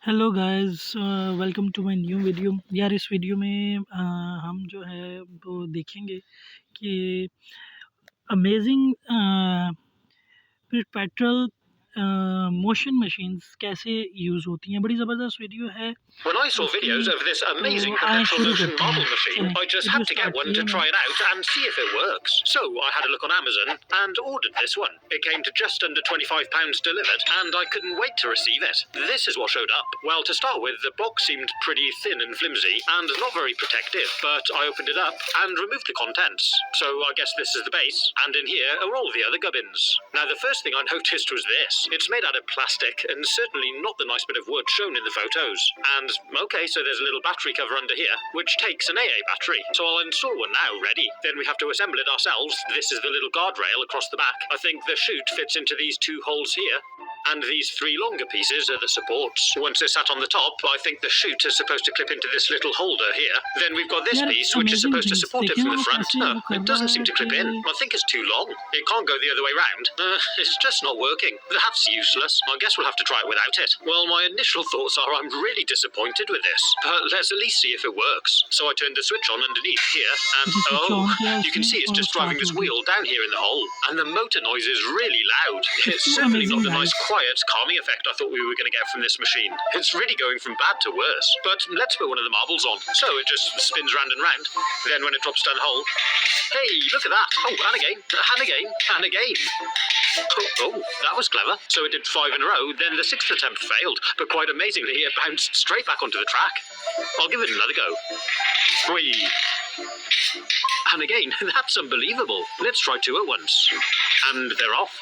Hello guys, welcome to my new video. यार इस video में हम जो है वो देखेंगे कि अमेजिंग perpetual मोशन मशीन्स कैसे यूज़ होती हैं। बड़ी ज़बरदस्त वीडियो है। When I saw इसकी videos of this तो amazing आए perpetual शुरू motion करते marble हैं। machine, चलें I just video had to get start one की to है try मैंने। it out and see if it works. So I had a look on Amazon and ordered this one. It came to just under £25 delivered, and I couldn't wait to receive it. This is what showed up. Well, to start with, the box seemed pretty thin and flimsy and not very protective, but I opened it up and removed the contents. So I guess this is the base, and in here are all the other gubbins. Now, the first thing I noticed was this. It's made out of plastic and certainly not the nice bit of wood shown in the photos. And, okay, so there's a little battery cover under here, which takes an AA battery. So I'll install one now, ready. Then we have to assemble it ourselves. This is the little guardrail across the back. I think the chute fits into these two holes here. And these three longer pieces are the supports. Once they're sat on the top, I think the chute is supposed to clip into this little holder here. Then we've got this यार piece, which is amazing supposed to things support it देखें from the वो front. कैसे वो कर It रहा doesn't seem है to clip in. कि I think it's too long. It can't go the other way round. It's just not working. That's useless. I guess we'll have to try it without it. Well, my initial thoughts are I'm really disappointed with this. But let's at least see if it works. So I turned the switch on underneath here, and switch on किया you can उसने see it's और just driving start this हो गई। wheel down here in the hole. And the motor noise is really loud. It's too certainly not amazing the nice, guys. quiet, calming effect I thought we were going to get from this machine. It's really going from bad to worse. But let's put one of the marbles on. So it just spins round and round. Then when it drops down the hole, hey, look at that. Oh, and again, and again, and again. Oh, that was clever. So it did 5 in a row, then the 6th attempt failed, but quite amazingly it bounced straight back onto the track. I'll give it another go. Whee! And again, that's unbelievable. Let's try 2 at once. And they're off.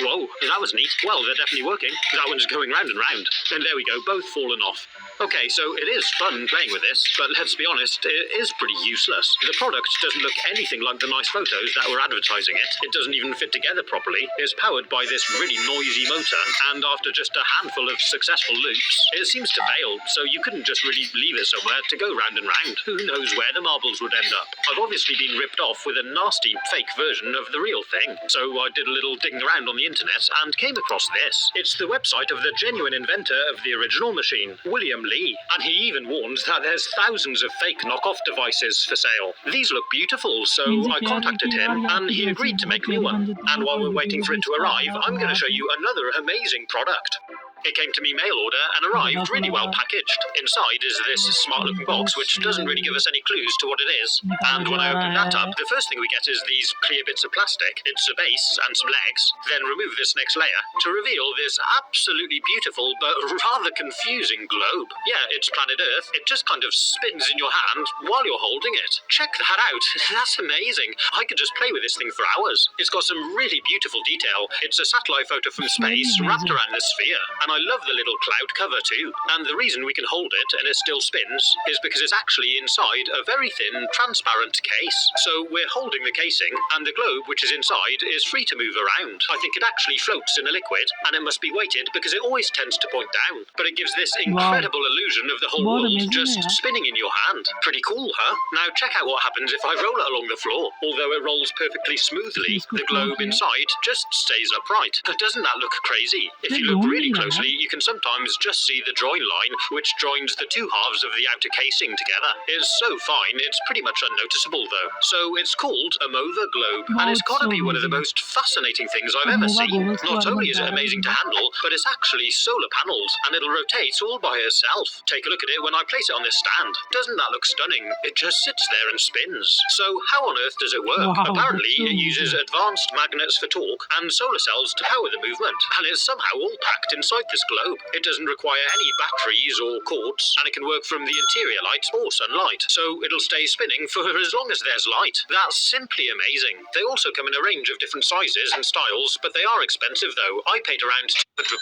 Whoa, that was neat. Well, they're definitely working. That one's going round and round. And there we go, both fallen off. Okay, so it is fun playing with this, but let's be honest, it is pretty useless. The product doesn't look anything like the nice photos that were advertising it. It doesn't even fit together properly. It's powered by this really noisy motor, and after just a handful of successful loops, it seems to fail, so you couldn't just really leave it somewhere to go round and round. Who knows where the marbles would end up? I've obviously been ripped off with a nasty fake version of the real thing, so I did a little digging around on the internet and came across this. It's the website of the genuine inventor of the original machine, William Lee, and he even warns that there's thousands of fake knockoff devices for sale. These look beautiful, so I contacted him and he agreed to make me one. And while we're waiting for it to arrive, I'm going to show you another amazing product. It came to me mail order and arrived really well packaged. Inside is this smart looking box which doesn't really give us any clues to what it is. And when I open that up, the first thing we get is these clear bits of plastic. It's a base and some legs. Then remove this next layer to reveal this absolutely beautiful but rather confusing globe. Yeah, it's planet Earth. It just kind of spins in your hand while you're holding it. Check that out. That's amazing. I could just play with this thing for hours. It's got some really beautiful detail. It's a satellite photo from space wrapped around the sphere. And I love the little cloud cover too. And the reason we can hold it and it still spins is because it's actually inside a very thin, transparent case. So we're holding the casing and the globe which is inside is free to move around. I think it actually floats in a liquid and it must be weighted because it always tends to point down. But it gives this incredible illusion of the whole world just spinning in your hand. Pretty cool, huh? Now check out what happens if I roll it along the floor. Although it rolls perfectly smoothly, the globe inside just stays upright. Doesn't that look crazy? If you look really closely, you can sometimes just see the join line, which joins the two halves of the outer casing together. It's so fine, it's pretty much unnoticeable though. So it's called a MOVA globe, and it's gotta be one of the most fascinating things I've ever seen. Not only is it amazing to handle, but it's actually solar panels, and it'll rotate all by itself. Take a look at it when I place it on this stand. Doesn't that look stunning? It just sits there and spins. So how on earth does it work? Apparently, it uses advanced magnets for torque and solar cells to power the movement, and it's somehow all packed inside this globe. It doesn't require any batteries or cords, and it can work from the interior light or sunlight, so it'll stay spinning for as long as there's light. That's simply amazing. They also come in a range of different sizes and styles, but they are expensive though. I paid around £200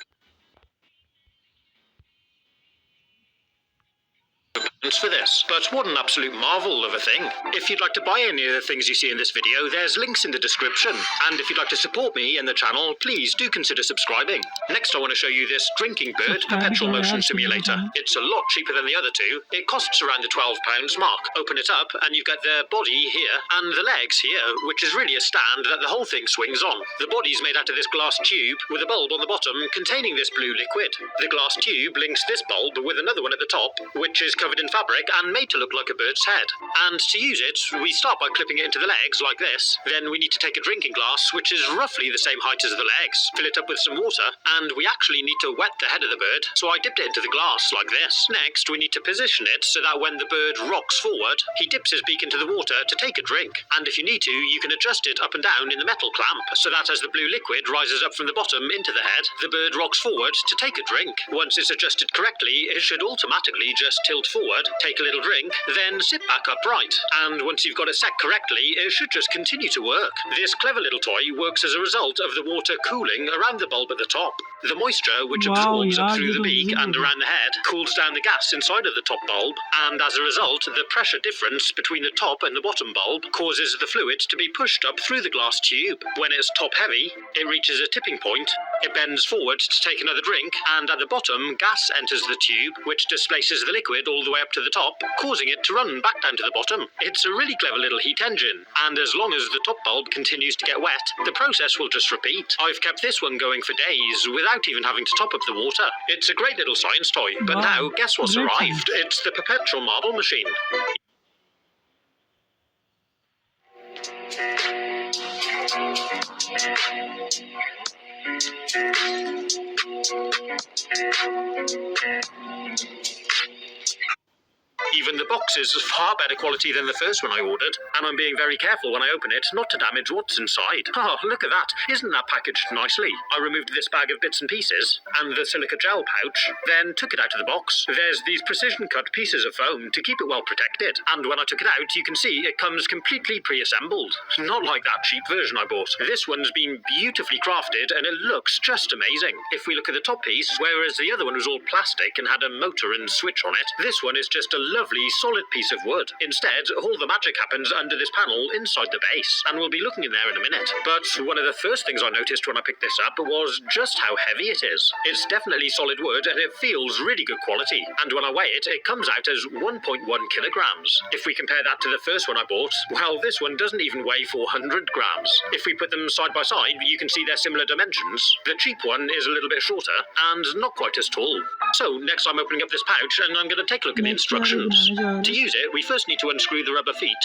parts for this, but what an absolute marvel of a thing. If you'd like to buy any of the things you see in this video, there's links in the description. And if you'd like to support me and the channel, please do consider subscribing. Next I want to show you this drinking bird perpetual motion simulator. It's a lot cheaper than the other two. It costs around the £12 mark. Open it up and you've got the body here and the legs here, which is really a stand that the whole thing swings on. The body's made out of this glass tube with a bulb on the bottom containing this blue liquid. The glass tube links this bulb with another one at the top, which is covered in fabric and made to look like a bird's head. And to use it, we start by clipping it into the legs like this. Then we need to take a drinking glass, which is roughly the same height as the legs, fill it up with some water, and we actually need to wet the head of the bird, so I dipped it into the glass like this. Next, we need to position it so that when the bird rocks forward, he dips his beak into the water to take a drink. And if you need to, you can adjust it up and down in the metal clamp, so that as the blue liquid rises up from the bottom into the head, the bird rocks forward to take a drink. Once it's adjusted correctly, it should automatically just tilt forward, take a little drink, then sit back upright. And once you've got it set correctly, it should just continue to work. This clever little toy works as a result of the water cooling around the bulb at the top. The moisture, which absorbs up through the beak and around the head, cools down the gas inside of the top bulb, and as a result, the pressure difference between the top and the bottom bulb causes the fluid to be pushed up through the glass tube. When it's top heavy, it reaches a tipping point, it bends forward to take another drink, and at the bottom, gas enters the tube, which displaces the liquid all the way up to the top, causing it to run back down to the bottom. It's a really clever little heat engine, and as long as the top bulb continues to get wet, the process will just repeat. I've kept this one going for days without even having to top up the water. It's a great little science toy, but now guess what's arrived? It's the perpetual marble machine. Even the box is far better quality than the first one I ordered, and I'm being very careful when I open it not to damage what's inside. Oh, look at that. Isn't that packaged nicely? I removed this bag of bits and pieces, and the silica gel pouch, then took it out of the box. There's these precision-cut pieces of foam to keep it well protected, and when I took it out, you can see it comes completely pre-assembled. Not like that cheap version I bought. This one's been beautifully crafted, and it looks just amazing. If we look at the top piece, whereas the other one was all plastic and had a motor and switch on it, this one is just a lovely solid piece of wood. Instead, all the magic happens under this panel inside the base, and we'll be looking in there in a minute. But one of the first things I noticed when I picked this up was just how heavy it is. It's definitely solid wood, and it feels really good quality. And when I weigh it, it comes out as 1.1 kilograms. If we compare that to the first one I bought, well, this one doesn't even weigh 400 grams. If we put them side by side, you can see they're similar dimensions. The cheap one is a little bit shorter, and not quite as tall. So, next I'm opening up this pouch, and I'm going to take a look at the instructions. To use it, we first need to unscrew the rubber feet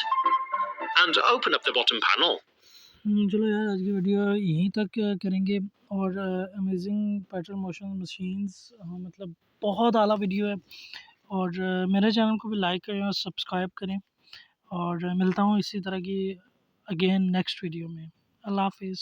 and open up the bottom panel. चलो यार आज की video यहीं तक करेंगे और amazing pattern motion machines मतलब बहुत आला वीडियो है और मेरे चैनल को भी लाइक करें और सब्सक्राइब करें और मिलता हूँ इसी तरह की अगेन नेक्स्ट वीडियो में। अल्लाह हाफिज़।